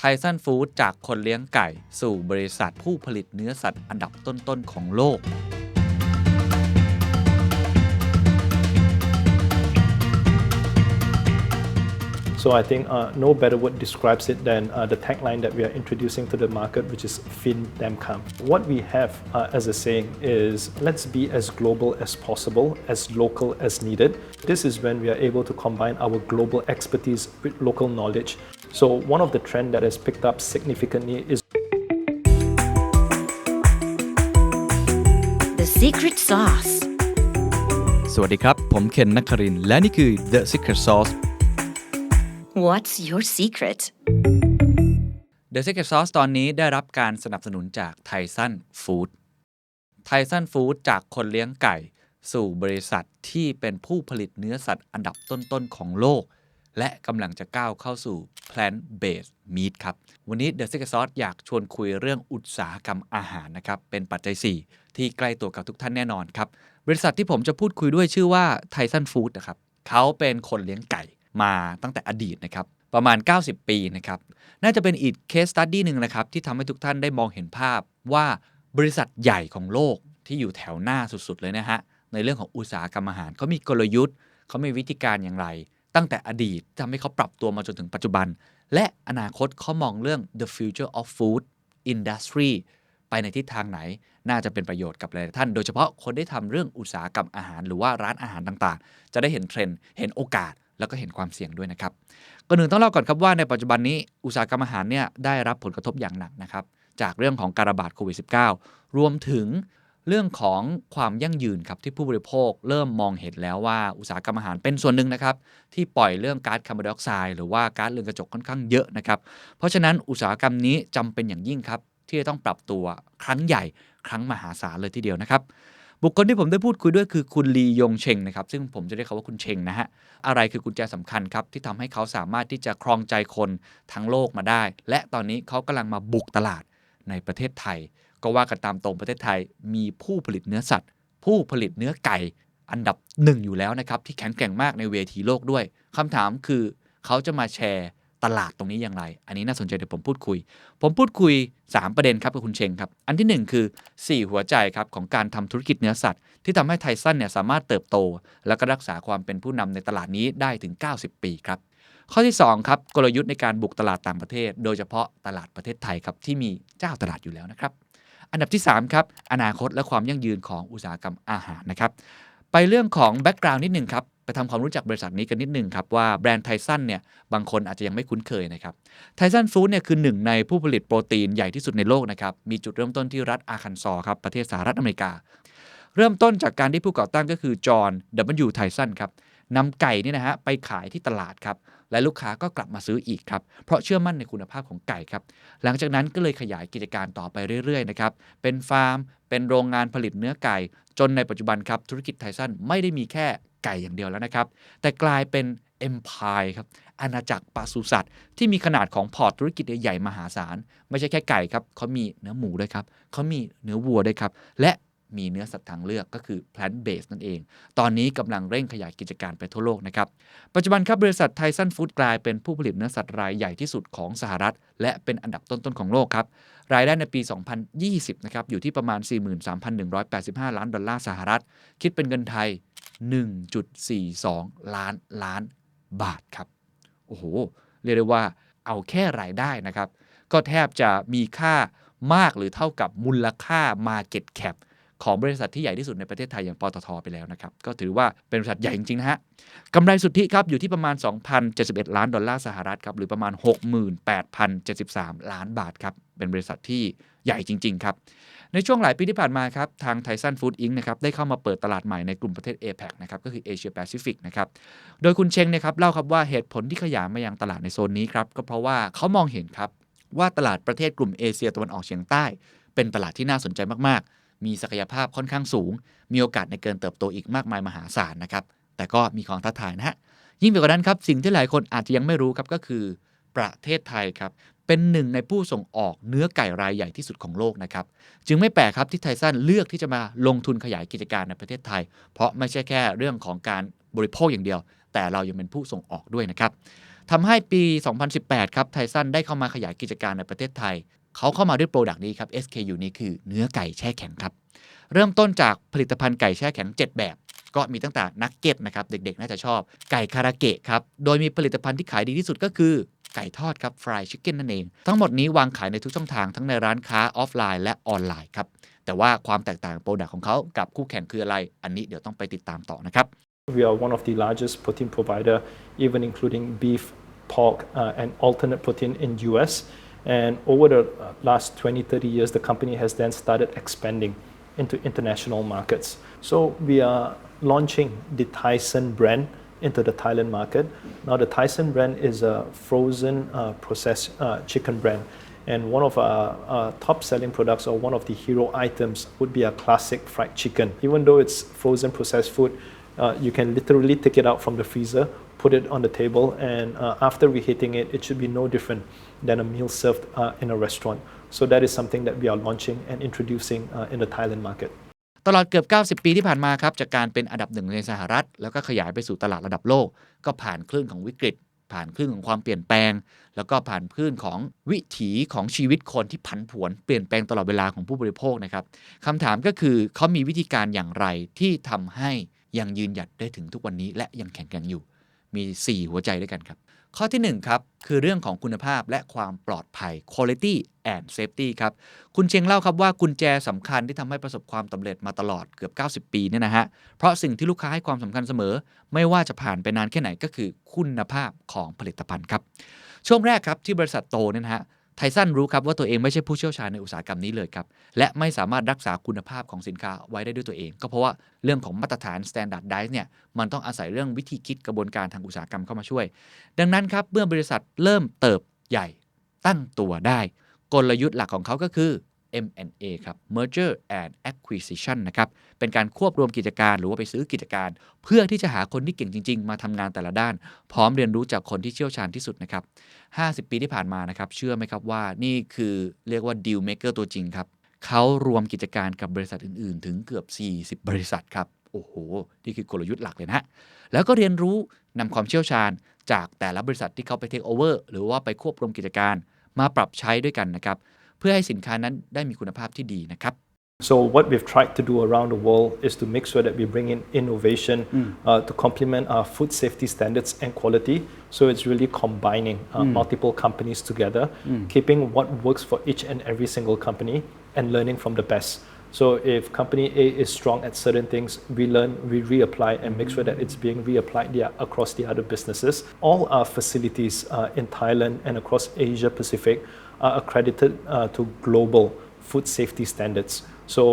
Tyson Foods จากคนเลี้ยงไก่สู่บริษัทผู้ผลิตเนื้อสัตว์อันดับต้นๆของโลกSo I think no better word describes it than the tagline that we are introducing to the market, which is Fin Dem Kam. What we have as a saying is, let's be as global as possible, as local as needed. This is when we are able to combine our global expertise with local knowledge. So one of the trends that has picked up significantly is The Secret Sauce สวัสดีครับผมเคนนครินทร์และนี่คือ The Secret Sauce What's your secret? The Secret Sauce ตอนนี้ได้รับการสนับสนุนจาก Tyson Foods Tyson Foods จากคนเลี้ยงไก่สู่บริษัทที่เป็นผู้ผลิตเนื้อสัตว์อันดับต้นๆของโลกและกำลังจะก้าวเข้าสู่ plant-based meat ครับวันนี้ The Secret Sauce อยากชวนคุยเรื่องอุตสาหกรรมอาหารนะครับเป็นปัจจัย 4 ที่ใกล้ตัวกับทุกท่านแน่นอนครับบริษัทที่ผมจะพูดคุยด้วยชื่อว่า Tyson Foods นะครับเขาเป็นคนเลี้ยงไก่มาตั้งแต่อดีตนะครับประมาณ90ปีนะครับน่าจะเป็นอีก case study นึงนะครับที่ทำให้ทุกท่านได้มองเห็นภาพว่าบริษัทใหญ่ของโลกที่อยู่แถวหน้าสุดๆเลยนะฮะในเรื่องของอุตสาหกรรมอาหารเขามีกลยุทธ์เขามีวิธีการอย่างไรตั้งแต่อดีตทำให้เขาปรับตัวมาจนถึงปัจจุบันและอนาคตเขามองเรื่อง the future of food industry ไปในทิศทางไหนน่าจะเป็นประโยชน์กับหลายท่านโดยเฉพาะคนที่ทำเรื่องอุตสาหกรรมอาหารหรือว่าร้านอาหารต่างๆจะได้เห็นเทรนด์เห็นโอกาสแล้วก็เห็นความเสี่ยงด้วยนะครับก่อนอื่นต้องเล่าก่อนครับว่าในปัจจุบันนี้อุตสาหกรรมอาหารเนี่ยได้รับผลกระทบอย่างหนักนะครับจากเรื่องของการระบาดโควิด -19 รวมถึงเรื่องของความยั่งยืนครับที่ผู้บริโภคเริ่มมองเห็นแล้วว่าอุตสาหกรรมอาหารเป็นส่วนหนึ่งนะครับที่ปล่อยเรื่องก๊าซคาร์บอนไดออกไซด์หรือว่าก๊าซเรือนกระจกค่อนข้างเยอะนะครับเพราะฉะนั้นอุตสาหกรรมนี้จำเป็นอย่างยิ่งครับที่จะต้องปรับตัวครั้งใหญ่ครั้งมหาศาลเลยทีเดียวนะครับบุคคลที่ผมได้พูดคุยด้วยคือคุณลียงเชงนะครับซึ่งผมจะเรียกเขาว่าคุณเชงนะฮะอะไรคือกุญแจสำคัญครับที่ทำให้เขาสามารถที่จะครองใจคนทั้งโลกมาได้และตอนนี้เขากำลังมาบุกตลาดในประเทศไทยก็ว่ากันตามตรงประเทศไทยมีผู้ผลิตเนื้อสัตว์ผู้ผลิตเนื้อไก่อันดับ1อยู่แล้วนะครับที่แข็งแกร่งมากในเวทีโลกด้วยคำถามคือเขาจะมาแชร์ตลาดตรงนี้อย่างไรอันนี้น่าสนใจเดี๋ยวผมพูดคุย3ประเด็นครับกับคุณเชงครับอันที่1คือ4หัวใจครับของการทำธุรกิจเนื้อสัตว์ที่ทำให้ไทซันเนี่ยสามารถเติบโตและก็รักษาความเป็นผู้นำในตลาดนี้ได้ถึง90ปีครับข้อที่2ครับกลยุทธ์ในการบุกตลาดต่างประเทศโดยเฉพาะตลาดประเทศไทยครับที่มีเจ้าตลาดอยู่แล้วนะครับอันดับที่3ครับอนาคตและความยั่งยืนของอุตสาหกรรมอาหารนะครับไปเรื่องของแบ็กกราวน์นิดนึงครับไปทำความรู้จักบริษัทนี้กันนิดนึงครับว่าแบรนด์ไทซันเนี่ยบางคนอาจจะยังไม่คุ้นเคยนะครับไทซันฟู้ดเนี่ยคือหนึ่งในผู้ผลิตโปรตีนใหญ่ที่สุดในโลกนะครับมีจุดเริ่มต้นที่รัฐอาร์คันซอครับประเทศสหรัฐอเมริกาเริ่มต้นจากการที่ผู้ก่อตั้งก็คือจอห์น W. ไทซันครับนำไก่นี่นะฮะไปขายที่ตลาดครับและลูกค้าก็กลับมาซื้ออีกครับเพราะเชื่อมั่นในคุณภาพของไก่ครับหลังจากนั้นก็เลยขยายกิจการต่อไปเรื่อยๆนะครับเป็นฟาร์มเป็นโรงงานผลิตเนื้อไก่จนในปัจจุบันครับธุรกิจไทซันไม่ได้มีแค่ไก่อย่างเดียวแล้วนะครับแต่กลายเป็น Empire ครับอาณาจักรปศุสัตว์ที่มีขนาดของพอร์ตธุรกิจใหญ่มหาศาลไม่ใช่แค่ไก่ครับเขามีเนื้อหมูด้วยครับเขามีเนื้อวัวด้วยครับและมีเนื้อสัตว์ทางเลือกก็คือ plant-based นั่นเองตอนนี้กำลังเร่งขยายกิจการไปทั่วโลกนะครับปัจจุบันครับบริษัท Tyson Foods กลายเป็นผู้ผลิตเนื้อสัตว์รายใหญ่ที่สุดของสหรัฐและเป็นอันดับต้นๆของโลกครับรายได้ในปี 2020 นะครับอยู่ที่ประมาณ 43,185 ล้านดอลลาร์สหรัฐคิดเป็นเงินไทย 1.42 ล้านบาทครับโอ้โหเรียกได้ว่าเอาแค่รายได้นะครับก็แทบจะมีค่ามากหรือเท่ากับมูลค่า Market Capของบริษัทที่ใหญ่ที่สุดในประเทศไทยอย่างปตท.ไปแล้วนะครับก็ถือว่าเป็นบริษัทใหญ่จริงๆนะฮะกำไรสุทธิครับอยู่ที่ประมาณ 2,071 ล้านดอลลาร์สหรัฐครับหรือประมาณ 68,073 ล้านบาทครับเป็นบริษัทที่ใหญ่จริงๆครับในช่วงหลายปีที่ผ่านมาครับทาง Tyson Foods Inc. นะครับได้เข้ามาเปิดตลาดใหม่ในกลุ่มประเทศ APAC นะครับก็คือเอเชียแปซิฟิกนะครับโดยคุณเชงเนี่ยครับเล่าครับว่าเหตุผลที่ขยายมายังตลาดในโซนนี้ครับก็เพราะว่าเขามองเห็นครับว่าตลาดประเทศกลุ่มเอเชียตะวันออกเฉียงใต้เป็นตลาดที่น่าสนใจมากๆมีศักยภาพค่อนข้างสูงมีโอกาสในการเติบโตอีกมากมายมหาศาลนะครับแต่ก็มีความท้าทายนะฮะยิ่งไปกว่านั้นครับสิ่งที่หลายคนอาจจะยังไม่รู้ครับก็คือประเทศไทยครับเป็นหนึ่งในผู้ส่งออกเนื้อไก่รายใหญ่ที่สุดของโลกนะครับจึงไม่แปลกครับที่ไทซันเลือกที่จะมาลงทุนขยายกิจการในประเทศไทยเพราะไม่ใช่แค่เรื่องของการบริโภคอย่างเดียวแต่เรายังเป็นผู้ส่งออกด้วยนะครับ ทำให้ปี 2018 ครับไทซันได้เข้ามาขยายกิจการในประเทศไทยเขาเข้ามาด้วยโปรดักต์นี้ครับ SKU นี้คือเนื้อไก่แช่แข็งครับเริ่มต้นจากผลิตภัณฑ์ไก่แช่แข็ง7แบบก็มีตั้งแต่นักเก็ตนะครับเด็กๆน่าจะชอบไก่คาราเกะครับโดยมีผลิตภัณฑ์ที่ขายดีที่สุดก็คือไก่ทอดครับฟรายชิคเก้นนั่นเองทั้งหมดนี้วางขายในทุกช่องทางทั้งในร้านค้าออฟไลน์และออนไลน์ครับแต่ว่าความแตกต่างโปรดักต์ของเขากับคู่แข่งคืออะไรอันนี้เดี๋ยวต้องไปติดตามต่อนะครับ We are one of the largest protein provider, even including beef, pork, and alternate protein in US. And over the last 20, 30 years, the company has then started expanding into international markets. So we are launching the Tyson brand into the Thailand market. Now the Tyson brand is a frozen processed chicken brand. And one of our top selling products or one of the hero items would be a classic fried chicken. Even though it's frozen processed food, you can literally take it out from the freezer, put it on the table, and after reheating it, it should be no different than a meal served in a restaurant. So that is something that we are launching and introducing in the Thailand market. ตลอดเกือบ90 ปีที่ผ่านมาครับจากการเป็นอันดับหนึ่งในสหรัฐแล้วก็ขยายไปสู่ตลาดระดับโลกก็ผ่านคลื่นของวิกฤตผ่านคลื่นของความเปลี่ยนแปลงแล้วก็ผ่านคลื่นของวิถีของชีวิตคนที่ผันผวนเปลี่ยนแปลงตลอดเวลาของผู้บริโภคนะครับคำถามก็คือเขามีวิธีการอย่างไรที่ทำให้ยังยืนหยัดได้ถึงทุกวันนี้และยังแข็งแกร่งอยู่มี4หัวใจด้วยกันครับข้อที่1ครับคือเรื่องของคุณภาพและความปลอดภัย quality and safety ครับคุณเชงเล่าครับว่ากุญแจสำคัญที่ทำให้ประสบความสำเร็จมาตลอดเกือบ90 ปีเนี่ยนะฮะเพราะสิ่งที่ลูกค้าให้ความสำคัญเสมอไม่ว่าจะผ่านไปนานแค่ไหนก็คือคุณภาพของผลิตภัณฑ์ครับช่วงแรกครับที่บริษัทโตเนี่ยนะฮะไทซันรู้ครับว่าตัวเองไม่ใช่ผู้เชี่ยวชาญในอุตสาหกรรมนี้เลยครับและไม่สามารถรักษาคุณภาพของสินค้าไว้ได้ด้วยตัวเองก็เพราะว่าเรื่องของมาตรฐาน standardize เนี่ยมันต้องอาศัยเรื่องวิธีคิดกระบวนการทางอุตสาหกรรมเข้ามาช่วยดังนั้นครับเมื่อบริษัทเริ่มเติบใหญ่ตั้งตัวได้กลยุทธ์หลักของเขาก็คือ M&A ครับ Merger and Acquisition นะครับเป็นการควบรวมกิจการหรือว่าไปซื้อกิจการเพื่อที่จะหาคนที่เก่งจริงๆมาทำงานแต่ละด้านพร้อมเรียนรู้จากคนที่เชี่ยวชาญที่สุดนะครับ50 ปีที่ผ่านมานะครับเชื่อไหมครับว่านี่คือเรียกว่า Deal Maker ตัวจริงครับเขารวมกิจการกับบริษัทอื่นๆถึงเกือบ40บริษัทครับโอ้โหนี่คือกลยุทธ์หลักเลยนะแล้วก็เรียนรู้นำความเชี่ยวชาญจากแต่ละบริษัทที่เขาไป take over หรือว่าไปควบรวมกิจการมาปรับใช้ด้วยกันนะครับเพื่อให้สินค้านั้นได้มีคุณภาพที่ดีนะครับ So what we've tried to do around the world is to make sure that we bring in innovation to complement our food safety standards and quality. So it's really combining multiple companies together, keeping what works for each and every single company and learning from the best. So if company A is strong at certain things, we learn, we reapply and make sure that it's being reapplied across the other businesses. All our facilities in Thailand and across Asia Pacific are accredited to global food safety standards. So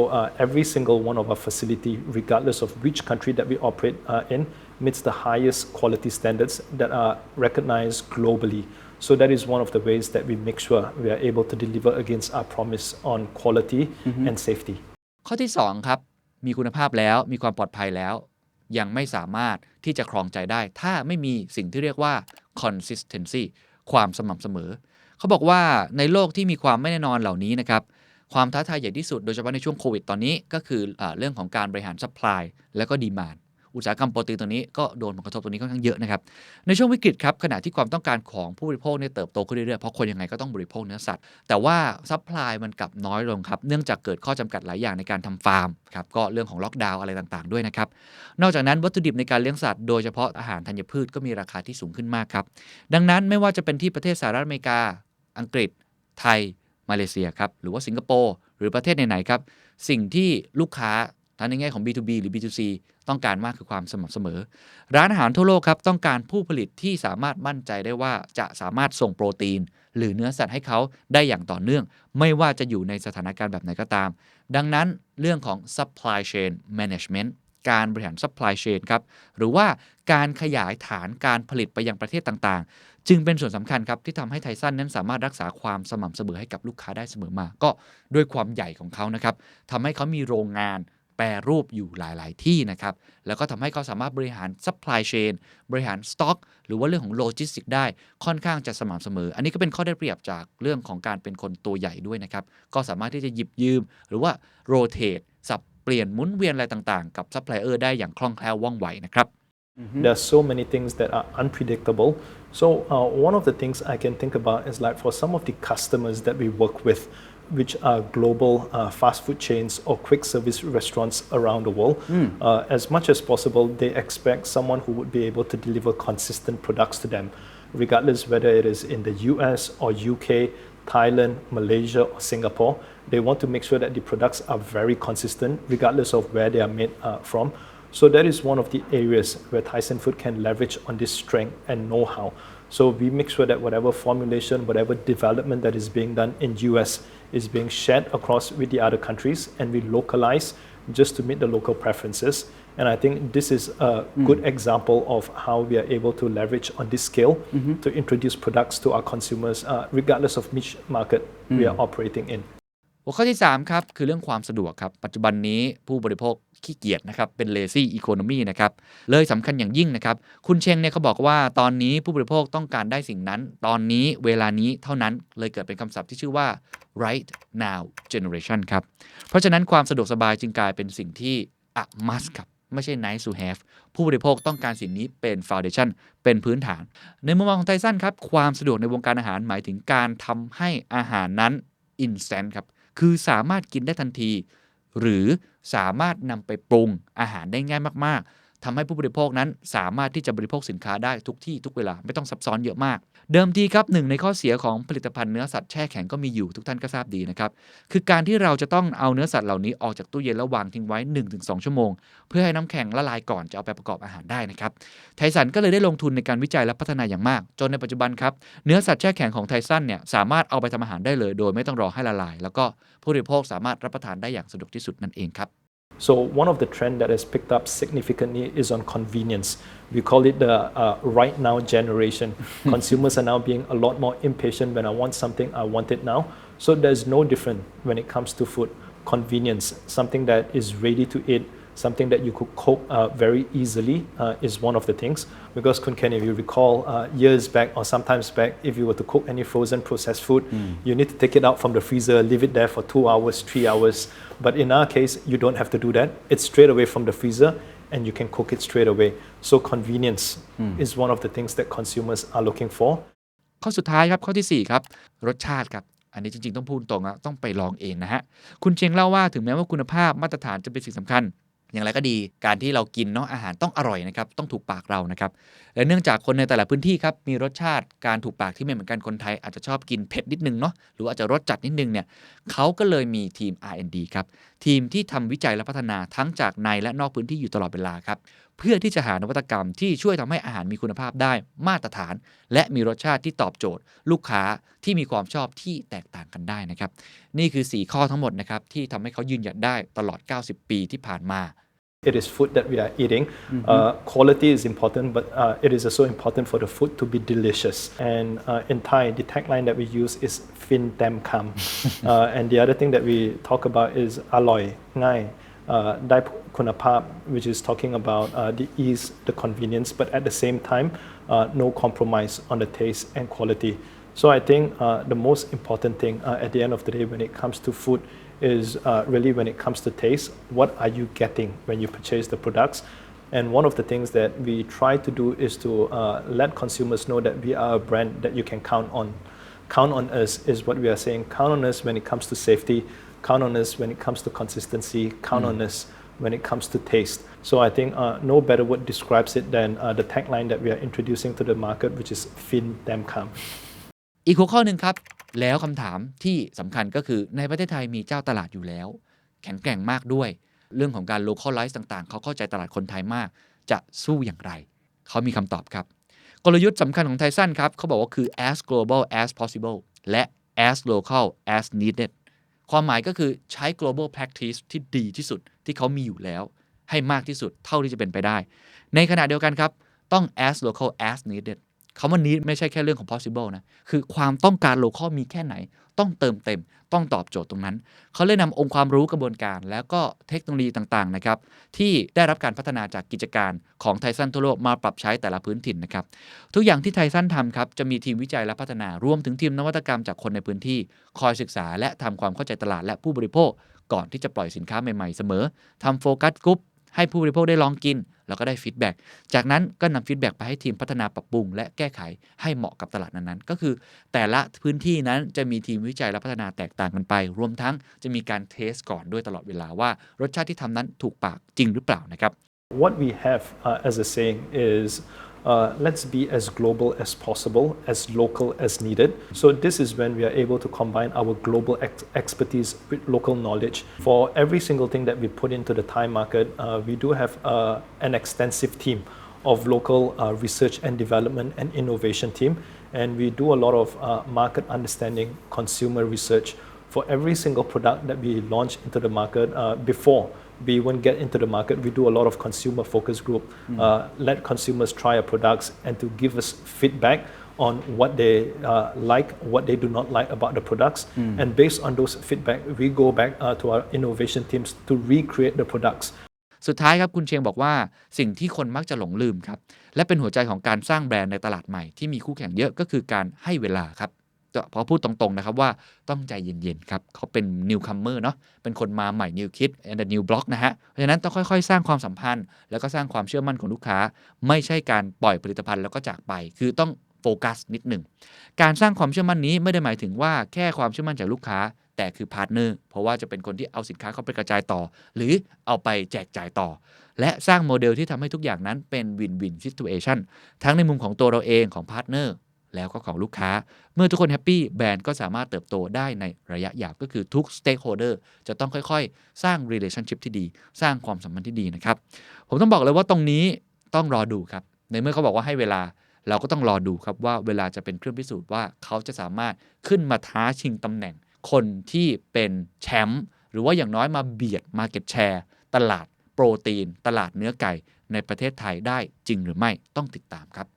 every single one of our facility, regardless of which country that we operate in, meets the highest quality standards that are recognized globally. So that is one of the ways that we make sure we are able to deliver against our promise on quality and safety. ข้อที่2ครับมีคุณภาพแล้วมีความปลอดภัยแล้วยังไม่สามารถที่จะครองใจได้ถ้าไม่มีสิ่งที่เรียกว่า consistency ความสม่ำเสมอเขาบอกว่าในโลกที่มีความไม่แน่นอนเหล่านี้นะครับความท้าทายใหญ่ที่สุดโดยเฉพาะในช่วงโควิดตอนนี้ก็คือเรื่องของการบริหารซัพพลายและก็ดีมานด์อุตสาหกรรมโปรตีนตัวนี้ก็โดนผลกระทบตัวนี้ค่อนข้างเยอะนะครับในช่วงวิกฤตครับขณะที่ความต้องการของผู้บริโภคเนี่ยเติบโตขึ้นเรื่อยๆเพราะคนยังไงก็ต้องบริโภคเนื้อสัตว์แต่ว่าซัพพลายมันกลับน้อยลงครับเนื่องจากเกิดข้อจำกัดหลายอย่างในการทำฟาร์มครับก็เรื่องของล็อกดาวน์อะไรต่างๆด้วยนะครับนอกจากนั้นวัตถุดิบในการเลี้ยงสัตว์โดยเฉพาะอาหารธัญพืชก็มีราคาที่สูงขึ้นมากครับดังนั้นไม่ว่าจะเป็นที่ประเทศสหรัฐอเมริกาอังกฤษไทยมาเลเซียครับหรือว่าสิงคโปร์หรือประเทศไหนๆครับสิ่งที่ลูกค้าทั้งในแง่ของ B2B หรือ B2C ต้องการมากคือความสม่ำเสมอร้านอาหารทั่วโลกครับต้องการผู้ผลิตที่สามารถมั่นใจได้ว่าจะสามารถส่งโปรตีนหรือเนื้อสัตว์ให้เขาได้อย่างต่อเนื่องไม่ว่าจะอยู่ในสถานการณ์แบบไหนก็ตามดังนั้นเรื่องของ supply chain management การบริหาร supply chain ครับหรือว่าการขยายฐานการผลิตไปยังประเทศต่างๆจึงเป็นส่วนสำคัญครับที่ทำให้ไทซันนั้นสามารถรักษาความสม่ำเสมอให้กับลูกค้าได้เสมอมาก็ด้วยความใหญ่ของเขานะครับทำให้เขามีโรงงานแปรรูปอยู่หลายๆที่นะครับแล้วก็ทำให้เขาสามารถบริหาร supply chain บริหารสต็อกหรือว่าเรื่องของโลจิสติกได้ค่อนข้างจะสม่ำเสมออันนี้ก็เป็นข้อได้เปรียบจากเรื่องของการเป็นคนตัวใหญ่ด้วยนะครับก็สามารถที่จะหยิบยืมหรือว่า rotate สับเปลี่ยนหมุนเวียนอะไรต่างๆกับซัพพลายเออร์ได้อย่างคล่องแคล่วว่องไวนะครับ There are so many things that are unpredictable. So one of the things I can think about is like for some of the customers that we work with, which are global fast food chains or quick service restaurants around the world, as much as possible, they expect someone who would be able to deliver consistent products to them, regardless whether it is in the US or UK, Thailand, Malaysia, or Singapore. They want to make sure that the products are very consistent, regardless of where they are made from. So that is one of the areas where Tyson Foods can leverage on this strength and know-how. So we make sure that whatever formulation, whatever development that is being done in US is being shared across with the other countries, and we localize just to meet the local preferences. And I think this is a good example of how we are able to leverage on this scale to introduce products to our consumers, regardless of which market we are operating in. หัวข้อที่3ครับคือเรื่องความสะดวกครับปัจจุบันนี้ผู้บริโภคขี้เกียจนะครับเป็น lazy economy นะครับเลยสำคัญอย่างยิ่งนะครับคุณเชงเนี่ยเขาบอกว่าตอนนี้ผู้บริโภคต้องการได้สิ่งนั้นตอนนี้เวลานี้เท่านั้นเลยเกิดเป็นคำศัพท์ที่ชื่อว่า right now generation ครับเพราะฉะนั้นความสะดวกสบายจึงกลายเป็นสิ่งที่ a must ครับไม่ใช่ nice to have ผู้บริโภคต้องการสิ่งนี้เป็น foundation เป็นพื้นฐานในมุมมองของไทสันครับความสะดวกในวงการอาหารหมายถึงการทำให้อาหารนั้น instant ครับคือสามารถกินได้ทันทีหรือสามารถนำไปปรุงอาหารได้ง่ายมากๆทำให้ผู้บริโภคนั้นสามารถที่จะบริโภคสินค้าได้ทุกที่ทุกเวลาไม่ต้องซับซ้อนเยอะมากเดิมทีครับหนึ่งในข้อเสียของผลิตภัณฑ์เนื้อสัตว์แช่แข็งก็มีอยู่ทุกท่านก็ทราบดีนะครับคือการที่เราจะต้องเอาเนื้อสัตว์เหล่านี้ออกจากตู้เย็นแล้ววางทิ้งไว้ 1-2 ชั่วโมงเพื่อให้น้ำแข็งละลายก่อนจะเอาไปประกอบอาหารได้นะครับไทสันก็เลยได้ลงทุนในการวิจัยและพัฒนาอย่างมากจนในปัจจุบันครับเนื้อสัตว์แช่แข็งของไทสันเนี่ยสามารถเอาไปทำอาหารได้เลยโดยไม่ต้องรอให้ละลายแล้วก็ผู้บริโภคสามารถรับประทานได้อย่างสะดวกที่สุดนั่นเองครับSo one of the trends that has picked up significantly is on convenience. We call it the right now generation. Consumers are now being a lot more impatient. When I want something, I want it now. So there's no different when it comes to food. Convenience, something that is ready to eat, something that you could cook very easily is one of the things. Because Kun Ken, if you recall years back or sometimes back, if you were to cook any frozen processed food, you need to take it out from the freezer, leave it there for 2 hours, 3 hours. But in our case, you don't have to do that. It's straight away from the freezer and you can cook it straight away. So convenience is one of the things that consumers are looking for. ข้อสุดท้ายครับข้อที่4ครับรสชาติครับอันนี้จริงๆต้องพูดตรงต้องไปลองเองนะฮะคุณเชงเล่าว่าถึงแม้ว่าคุณภาพมาตรฐานจะเป็นสิ่งสำคัญอย่างไรก็ดีการที่เรากินเนาะอาหารต้องอร่อยนะครับต้องถูกปากเรานะครับและเนื่องจากคนในแต่ละพื้นที่ครับมีรสชาติการถูกปากที่ไม่เหมือนกันคนไทยอาจจะชอบกินเผ็ดนิดนึงเนาะหรืออาจจะรสจัดนิดนึงเนี่ยเขาก็เลยมีทีม R&D ครับทีมที่ทำวิจัยและพัฒนาทั้งจากในและนอกพื้นที่อยู่ตลอดเวลาครับเพื่อที่จะหานวัตกรรมที่ช่วยทำให้อาหารมีคุณภาพได้มาตรฐานและมีรสชาติที่ตอบโจทย์ลูกค้าที่มีความชอบที่แตกต่างกันได้นะครับนี่คือ4ข้อทั้งหมดนะครับที่ทำให้เขายืนหยัดได้ตลอด90ปีที่ผ่านมาIt is food that we are eating. Quality is important, but it is also important for the food to be delicious. And in Thai, the tagline that we use is Fin Tem Kam. And the other thing that we talk about is Aloi Ngai, Dai Kunapap, which is talking about the ease, the convenience, but at the same time, no compromise on the taste and quality. So I think the most important thing at the end of the day when it comes to food is really when it comes to taste, what are you getting when you purchase the products? And one of the things that we try to do is to let consumers know that we are a brand that you can count on. Count on us is what we are saying. Count on us when it comes to safety. Count on us when it comes to consistency. Count on us when it comes to taste. So I think no better word describes it than the tagline that we are introducing to the market, which is Fin Tem Kam. อีกหัวข้อหนึ่งครับแล้วคำถามที่สำคัญก็คือในประเทศไทยมีเจ้าตลาดอยู่แล้วแข็งแกร่งมากด้วยเรื่องของการ localize ต่างๆเขาเข้าใจตลาดคนไทยมากจะสู้อย่างไรเขามีคำตอบครับกลยุทธ์สำคัญของไทสันครับเขาบอกว่าคือ as global as possible และ as local as needed ความหมายก็คือใช้ global practice ที่ดีที่สุดที่เขามีอยู่แล้วให้มากที่สุดเท่าที่จะเป็นไปได้ในขณะเดียวกันครับต้อง as local as neededคำว่า need ไม่ใช่แค่เรื่องของ possible นะคือความต้องการ local มีแค่ไหนต้องเติมเต็มต้องตอบโจทย์ตรงนั้นเขาเลยนำองค์ความรู้กระบวนการแล้วก็เทคโนโลยีต่างๆนะครับที่ได้รับการพัฒนาจากกิจการของไทสันทั่วโลกมาปรับใช้แต่ละพื้นถิ่นนะครับทุกอย่างที่ไทสันทำครับจะมีทีมวิจัยและพัฒนารวมถึงทีมนวัตกรรมจากคนในพื้นที่คอยศึกษาและทำความเข้าใจตลาดและผู้บริโภคก่อนที่จะปล่อยสินค้าใหม่ๆเสมอทำโฟกัสกรุ๊ปให้ผู้บริโภคได้ลองกิน แล้วก็ได้ฟีดแบ็กจากนั้นก็นำฟีดแบ็กไปให้ทีมพัฒนาปรับปรุงและแก้ไขให้เหมาะกับตลาดนั้นๆก็คือแต่ละพื้นที่นั้นจะมีทีมวิจัยและพัฒนาแตกต่างกันไปรวมทั้งจะมีการเทสก่อนด้วยตลอดเวลาว่ารสชาติที่ทำนั้นถูกปากจริงหรือเปล่านะครับ What we have as a saying is let's be as global as possible, as local as needed. So this is when we are able to combine our global expertise with local knowledge. For every single thing that we put into the Thai market, we do have an extensive team of local research and development and innovation team, and we do a lot of market understanding, consumer research for every single product that we launch into the market before we won't get into the market. We do a lot of consumer focus group, let consumers try our products and to give us feedback on what they like, what they do not like about the products. And based on those feedback, we go back to our innovation teams to recreate the products. สุดท้ายครับคุณเชียงบอกว่าสิ่งที่คนมักจะหลงลืมครับและเป็นหัวใจของการสร้างแบรนด์ในตลาดใหม่ที่มีคู่แข่งเยอะก็คือการให้เวลาครับพอพูดตรงๆนะครับว่าต้องใจเย็นๆครับเขาเป็น newcomer เนาะเป็นคนมาใหม่ new kid and the new block นะฮะเพราะฉะนั้นต้องค่อยๆสร้างความสัมพันธ์แล้วก็สร้างความเชื่อมั่นของลูกค้าไม่ใช่การปล่อยผลิตภัณฑ์แล้วก็จากไปคือต้องโฟกัสนิดหนึ่งการสร้างความเชื่อมั่นนี้ไม่ได้หมายถึงว่าแค่ความเชื่อมั่นจากลูกค้าแต่คือพาร์ทเนอร์เพราะว่าจะเป็นคนที่เอาสินค้าเข้าไปกระจายต่อหรือเอาไปแจกจ่ายต่อและสร้างโมเดลที่ทำให้ทุกอย่างนั้นเป็น win-win situation ทั้งในมุมของตัวเราเองของพาร์ทเนอร์แล้วก็ของลูกค้าเมื่อทุกคนแฮปปี้แบรนด์ก็สามารถเติบโตได้ในระยะยาวก็คือทุก stakeholder จะต้องค่อยๆสร้าง relationship ที่ดีสร้างความสัมพันธ์ที่ดีนะครับผมต้องบอกเลยว่าตรงนี้ต้องรอดูครับในเมื่อเขาบอกว่าให้เวลาเราก็ต้องรอดูครับว่าเวลาจะเป็นเครื่องพิสูจน์ว่าเขาจะสามารถขึ้นมาท้าชิงตำแหน่งคนที่เป็นแชมป์หรือว่าอย่างน้อยมาเบียด market share ตลาดโปรตีนตลาดเนื้อไก่ในประเทศไทยได้จริงหรือไม่ต้องติดตามครับ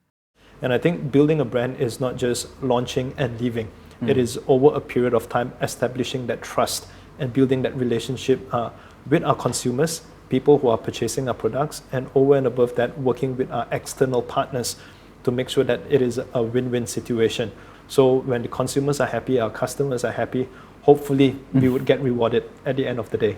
And I think building a brand is not just launching and leaving. It is over a period of time establishing that trust and building that relationship with our consumers, people who are purchasing our products, and over and above that, working with our external partners to make sure that it is a win-win situation. So when the consumers are happy, our customers are happy, hopefully we would get rewarded at the end of the day.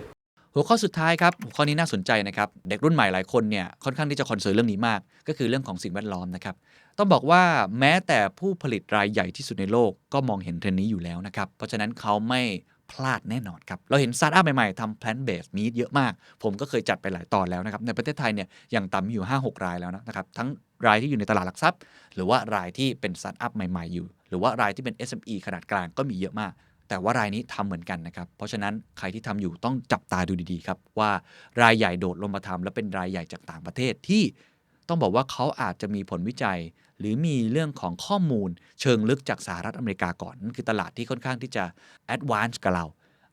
หัวข้อสุดท้ายครับหัวข้อนี้น่าสนใจนะครับเด็กรุ่นใหม่หลายคนเนี่ยค่อนข้างที่จะคอนเซิร์นเรื่องนี้มากก็คือเรื่องของสิ่งแวดล้อมนะครับต้องบอกว่าแม้แต่ผู้ผลิตรายใหญ่ที่สุดในโลกก็มองเห็นเทรนด์นี้อยู่แล้วนะครับเพราะฉะนั้นเขาไม่พลาดแน่นอนครับเราเห็นสตาร์ทอัพใหม่ๆทำ plant based meat เยอะมากผมก็เคยจัดไปหลายตอนแล้วนะครับในประเทศไทยเนี่ยอย่างต่ำอยู่ 5-6 รายแล้วนะครับทั้งรายที่อยู่ในตลาดหลักทรัพย์หรือว่ารายที่เป็นสตาร์ทอัพใหม่ๆอยู่หรือว่ารายที่เป็น SME ขนาดกลางก็มีเยอะมากแต่ว่ารายนี้ทำเหมือนกันนะครับเพราะฉะนั้นใครที่ทำอยู่ต้องจับตาดูดีๆครับว่ารายใหญ่โดดลงมาทำและเป็นรายใหญ่จากต่างประเทศที่ต้องบอกว่าเขาอาจจะมีผลวิจัยหรือมีเรื่องของข้อมูลเชิงลึกจากสหรัฐอเมริกาก่อนนั่นคือตลาดที่ค่อนข้างที่จะแอดวานซ์กับเรา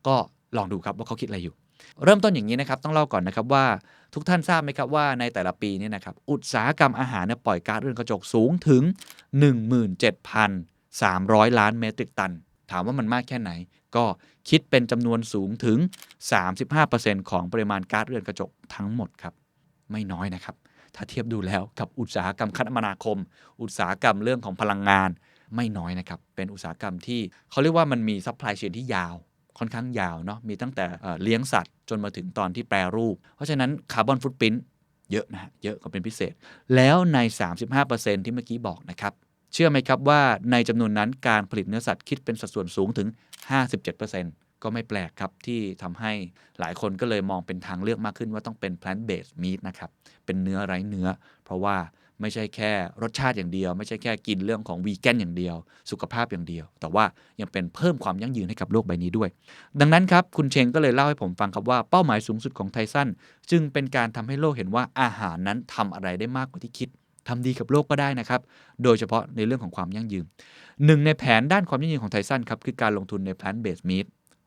ก็ลองดูครับว่าเขาคิดอะไรอยู่เริ่มต้นอย่างนี้นะครับต้องเล่าก่อนนะครับว่าทุกท่านทราบไหมครับว่าในแต่ละปีนี่นะครับอุตสาหกรรมอาหารเนี่ยปล่อยก๊าซเรือนกระจกสูงถึง 17,300 ล้านเมตริกตันถามว่ามันมากแค่ไหนก็คิดเป็นจำนวนสูงถึง 35% ของปริมาณก๊าซเรือนกระจกทั้งหมดครับไม่น้อยนะครับถ้าเทียบดูแล้วกับอุตสาหกรรมคมนาคมอุตสาหกรรมเรื่องของพลังงานไม่น้อยนะครับเป็นอุตสาหกรรมที่เขาเรียกว่ามันมีซัพพลายเชนที่ยาวค่อนข้างยาวเนาะมีตั้งแต่เลี้ยงสัตว์จนมาถึงตอนที่แปรรูปเพราะฉะนั้นคาร์บอนฟุตพริ้นท์เยอะนะฮะเยอะกว่าเป็นพิเศษแล้วใน 35% ที่เมื่อกี้บอกนะครับเชื่อไหมครับว่าในจำนวนนั้นการผลิตเนื้อสัตว์คิดเป็นสัดส่วนสูงถึง 57% ก็ไม่แปลกครับที่ทำให้หลายคนก็เลยมองเป็นทางเลือกมากขึ้นว่าต้องเป็น plant based meat นะครับเป็นเนื้อไร้เนื้อเพราะว่าไม่ใช่แค่รสชาติอย่างเดียวไม่ใช่แค่กินเรื่องของวีแกนอย่างเดียวสุขภาพอย่างเดียวแต่ว่ายังเป็นเพิ่มความยั่งยืนให้กับโลกใบนี้ด้วยดังนั้นครับคุณเชงก็เลยเล่าให้ผมฟังครับว่าเป้าหมายสูงสุดของไทซันจึงเป็นการทำให้โลกเห็นว่าอาหารนั้นทำอะไรได้มากกว่าที่คิดทำดีกับโลกก็ได้นะครับโดยเฉพาะในเรื่องของความยั่งยืนหนึ่งในแผนด้านความยั่งยืนของไทซันครับคือการลงทุนใน plant based meat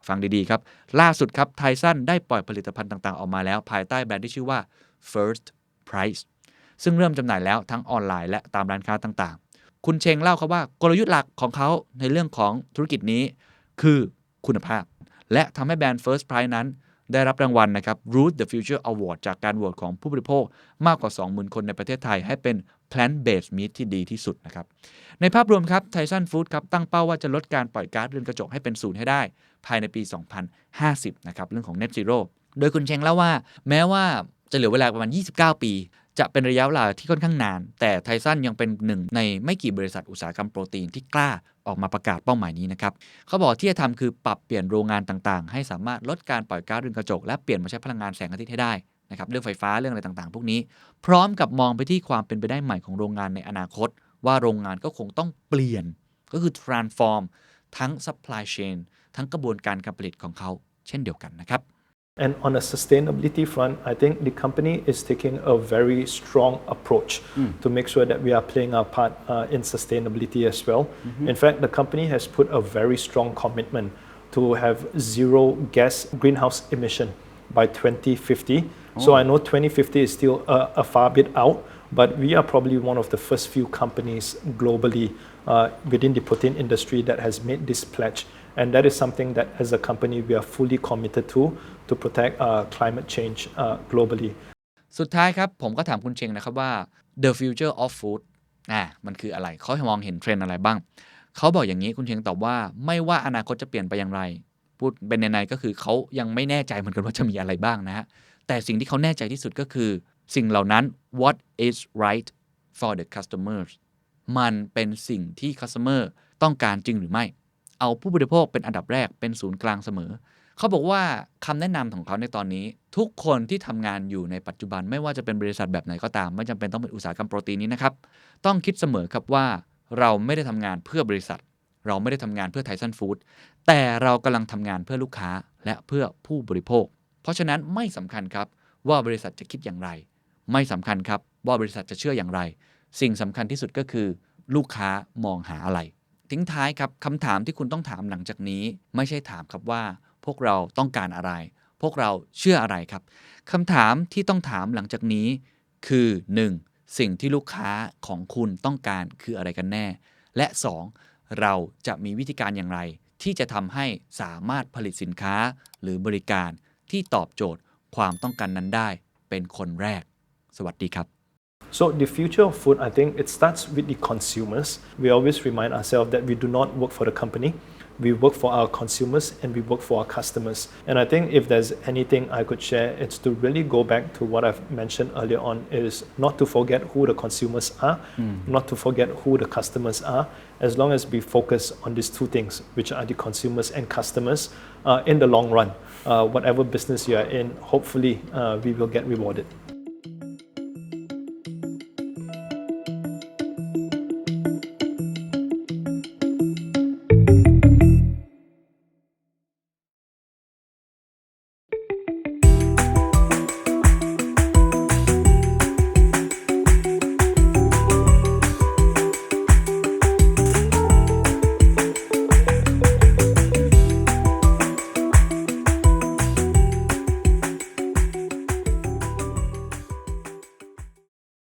ฟังดีๆครับล่าสุดครับไทซันได้ปล่อยผลิตภัณฑ์ต่างๆออกมาแล้วภายใต้แบรนด์ที่ชื่อว่า First Price ซึ่งเริ่มจำหน่ายแล้วทั้งออนไลน์และตามร้านค้าต่างๆคุณเชงเล่าครับว่ากลยุทธ์หลักของเขาในเรื่องของธุรกิจนี้คือคุณภาพและทำให้แบรนด์ First Price นั้นได้รับรางวัลนะครับ Root the Future Award จากการโหวตของผู้บริโภคมากกว่า 20,000 คนในประเทศไทยให้เป็น Plant Based Meat ที่ดีที่สุดนะครับในภาพรวมครับ Tyson Foods ครับตั้งเป้าว่าจะลดการปล่อยก๊าซเรือนกระจกให้เป็นศูนย์ให้ได้ภายในปี 2050 นะครับเรื่องของ Net Zero โดยคุณเชงเล่าว่าแม้ว่าจะเหลือเวลาประมาณ29 ปี จะเป็นระยะเวลาที่ค่อนข้างนานแต่ไทซันยังเป็นหนึ่งในไม่กี่บริษัทอุตสาหกรรมโปรตีนที่กล้าออกมาประกาศเป้าหมายนี้นะครับเขาบอกที่จะทำคือปรับเปลี่ยนโรงงานต่างๆให้สามารถลดการปล่อยก๊าซเรือนกระจกและเปลี่ยนมาใช้พลังงานแสงอาทิตย์ให้ได้นะครับเรื่องไฟฟ้าเรื่องอะไรต่างๆพวกนี้พร้อมกับมองไปที่ความเป็นไปได้ใหม่ของโรงงานในอนาคตว่าโรงงานก็คงต้องเปลี่ยนก็คือ transform ทั้ง supply chain ทั้งกระบวนการการผลิตของเขาเช่นเดียวกันนะครับAnd on a sustainability front, I think the company is taking a very strong approach to make sure that we are playing our part in sustainability as well. In fact, the company has put a very strong commitment to have zero gas greenhouse emission by 2050. So I know 2050 is still a far bit out, but we are probably one of the first few companies globally within the protein industry that has made this pledge. And that is something that as a company we are fully committed to protect climate change globally. สุดท้ายครับผมก็ถามคุณเชงนะครับว่า the future of food มันคืออะไรเขามองเห็นเทรนด์อะไรบ้างเขาบอกอย่างนี้คุณเชงตอบว่าไม่ว่าอนาคตจะเปลี่ยนไปอย่างไรพูดเป็นในก็คือเขายังไม่แน่ใจเหมือนกันว่าจะมีอะไรบ้างนะฮะแต่สิ่งที่เขาแน่ใจที่สุดก็คือสิ่งเหล่านั้น what is right for the customers มันเป็นสิ่งที่ customer ต้องการจริงหรือไม่เอาผู้บริโภคเป็นอันดับแรกเป็นศูนย์กลางเสมอเขาบอกว่าคำแนะนำของเขาในตอนนี้ทุกคนที่ทำงานอยู่ในปัจจุบันไม่ว่าจะเป็นบริษัทแบบไหนก็ตามไม่จำเป็นต้องเป็นอุตสาหกรรมโปรตีนนี้นะครับต้องคิดเสมอครับว่าเราไม่ได้ทำงานเพื่อบริษัทเราไม่ได้ทำงานเพื่อ Tyson Foods แต่เรากำลังทำงานเพื่อลูกค้าและเพื่อผู้บริโภคเพราะฉะนั้นไม่สำคัญครับว่าบริษัทจะคิดอย่างไรไม่สำคัญครับว่าบริษัทจะเชื่ออย่างไรสิ่งสำคัญที่สุดก็คือลูกค้ามองหาอะไรทิ้งท้ายครับคำถามที่คุณต้องถามหลังจากนี้ไม่ใช่ถามครับว่าพวกเราต้องการอะไรพวกเราเชื่ออะไรครับคำถามที่ต้องถามหลังจากนี้คือ 1. สิ่งที่ลูกค้าของคุณต้องการคืออะไรกันแน่และ 2. เราจะมีวิธีการอย่างไรที่จะทำให้สามารถผลิตสินค้าหรือบริการที่ตอบโจทย์ความต้องการนั้นได้เป็นคนแรกสวัสดีครับ So the future of food, I think it starts with the consumers. We always remind ourselves that we do not work for the company. We work for our consumers and we work for our customers. And I think if there's anything I could share, it's to really go back to what I've mentioned earlier on is not to forget who the consumers are, not to forget who the customers are. As long as we focus on these two things, which are the consumers and customers, in the long run, whatever business you are in, hopefully we will get rewarded.